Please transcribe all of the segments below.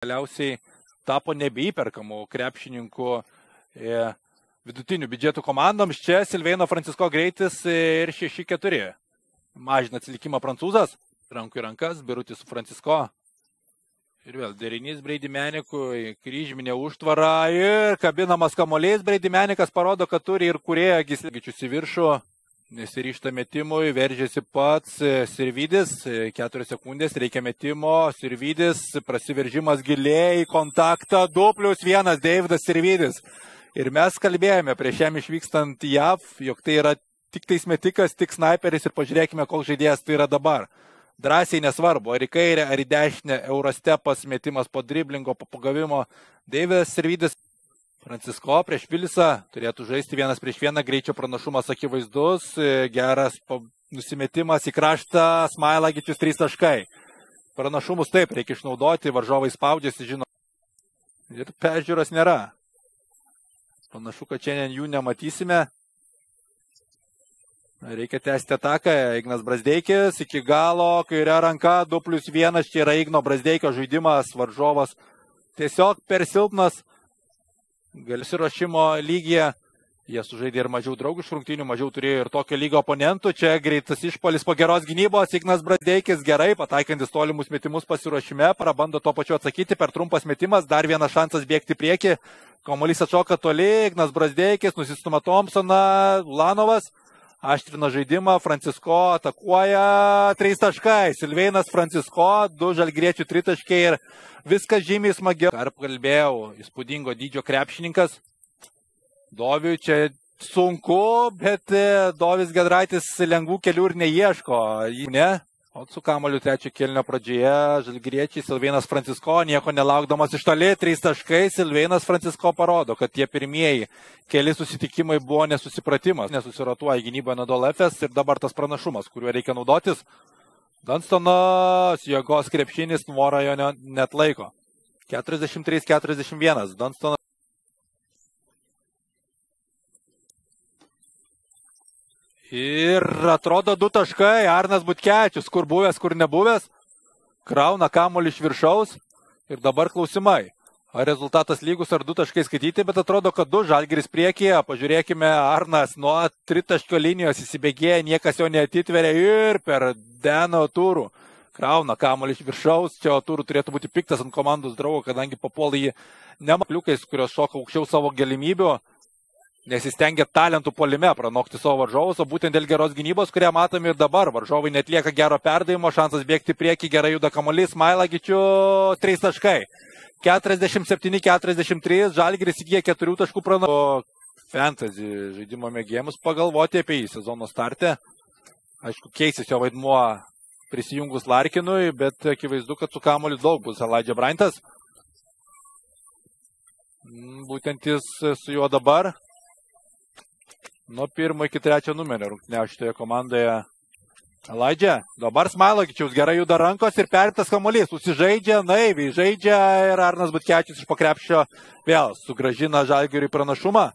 Galiausiai tapo nebeįperkamų krepšininkų vidutinių biudžetų komandoms. Čia Silveino Francisko greitis ir 6-4. Mažina atsilikimą prancūzas. Rankų į rankas, Birutis su Francisko. Ir vėl derinys Brady Manicui, kryžminė užtvara ir kabinamas kamuolys. Brady Manicas parodo, kad turi ir kūrėją Gislevičius į viršų. Nesiryžta metimui, veržėsi pats Sirvidis, 4 sekundės, reikia metimo, Sirvidis, prasiveržimas giliai, kontaktą, 2+1, Deividas Sirvidis. Ir mes kalbėjome prieš jam išvykstant į JAV, jog tai yra tik tais metikas, tik sniperis ir pažiūrėkime, koks žaidėjas tai yra dabar. Drąsiai nesvarbu, ar į kairę, ar į dešinę, Eurostepas, metimas po driblingo, po pagavimo, Deividas Sirvidis. Francisko prieš Vilisą turėtų žaisti 1-1, greičio pranašumas akivaizdus, geras nusimetimas į kraštą, Smailagičius 3 taškai. Pranašumus taip reikia išnaudoti, varžovai spaudžiasi, žino. Ir peržiūros nėra. Panašu, kad šiandien jų nematysime. Reikia tęsti ataką, Ignas Brazdeikis iki galo, kairė ranka, 2+1, čia yra Igno Brazdeikio žaidimas, varžovas tiesiog per silpnas. Galsiruošimo lygyje, jie sužaidė ir mažiau draugiškų rungtynių, mažiau turėjo ir tokio lygio oponentų. Čia greitas išpuolis po geros gynybos, Ignas Brazdeikis gerai, pataikantis tolimus metimus pasiruošime, prabando to pačiu atsakyti per trumpas metimas, dar vienas šansas bėgti prieki. Kamuolys atšoka toli, Ignas Brazdeikis, nusistuma Thompsoną, Ulanovas. Aštrina žaidimą, Francisko atakuoja 3 taškai, Silveinas Francisko, 2 žalgiriečių 3 taškai ir viskas žymiai smagiau. Ar kalbėjau, įspūdingo dydžio krepšininkas. Doviui čia sunku, bet Dovis Gedraitis lengvų kelių ir neieško. Ne? O su kamuoliu trečio kėlinio pradžioje žalgiriečiai Silveinas Francisko, nieko nelaukdamas iš toli, 3 taškai, Silveinas Francisko parodo, kad tie pirmieji keli susitikimai buvo nesusipratimas, nesusiratuoja gynyboje Nadol Efes ir dabar tas pranašumas, kuriuo reikia naudotis. Dunstonas, jėgos krepšinis, Nvora jo net laiko. 43-41, Dunstonas. Ir atrodo 2 taškai, Arnas Butkevičius, kur buvęs, kur nebuvęs, krauna kamuolį iš viršaus ir dabar klausimai. Ar rezultatas lygus, ar 2 taškai skaityti, bet atrodo, kad 2 Žalgiris priekyje. Pažiūrėkime, Arnas nuo 3 taškio linijos įsibėgėja, niekas jo neatitveria ir per Deno turų krauna kamuolį iš viršaus. Čia turų turėtų būti piktas ant komandos draugo, kadangi papuola jį nemakliukais, kurios šoka aukščiau savo galimybių. Nesistengia talentų puolime pranokti savo varžovus, o būtent dėl geros gynybos, kurią matome ir dabar. Varžovai netlieka gero perdavimo, šansas bėgti prieki, gerai juda kamuolys, Smailagičių 3 taškai. 47-43, Žalgiris įgyja 4 taškų pranašumą. Fantasy žaidimo mėgėjams pagalvoti apie jį sezono starte. Aišku, keisis jo vaidmuo prisijungus Larkinui, bet akivaizdu, kad su kamuoliu daug bus Elijah Bryant'as. Būtent jis su juo dabar. Nuo 1 iki 3 numerio rungtyniauja šitoje komandoje Elijah. Dabar Smailagičiaus gerai juda rankos ir perimtas kamuolys. Susižaidžia, naiviai žaidžia ir Arnas Butkevičius iš po krepšio vėl sugrąžina Žalgiriui pranašumą.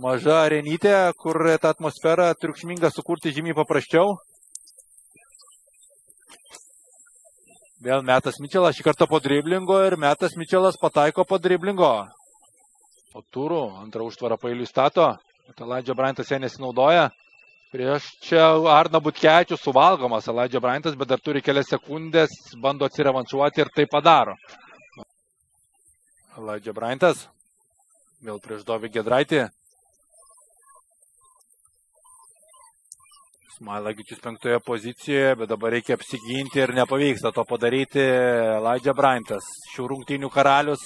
Maža arenytė, kur tą atmosferą triukšmingą sukurti žymiai paprasčiau. Vėl Metas Mičelas šį kartą po driblingo ir Metas Mičelas pataiko po driblingo. Po turų antrą užtvarą pailiui stato. Elijah Bryant'as ją nesinaudoja. Prieš čia Arną Butkevičius suvalgomas Elijah Bryant'as, bet dar turi kelias sekundės, bando atsirevanšuoti ir tai padaro. Elijah Bryant'as. Vėl prieš Dovį Gedraitį. Smailagičius 5 pozicijoje, bet dabar reikia apsiginti ir nepavyksta to padaryti. Elijah Bryant'as, šių rungtynių karalius,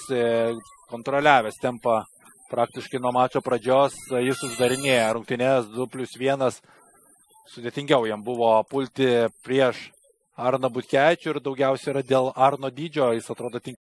kontroliavęs tempą praktiškai nuo mačo pradžios. Jis susidarinėja rungtynės 2+1. Sudėtingiau jam buvo pulti prieš Arną Butkevičių ir daugiausiai yra dėl Arno dydžio. Jis atrodo tinkamai.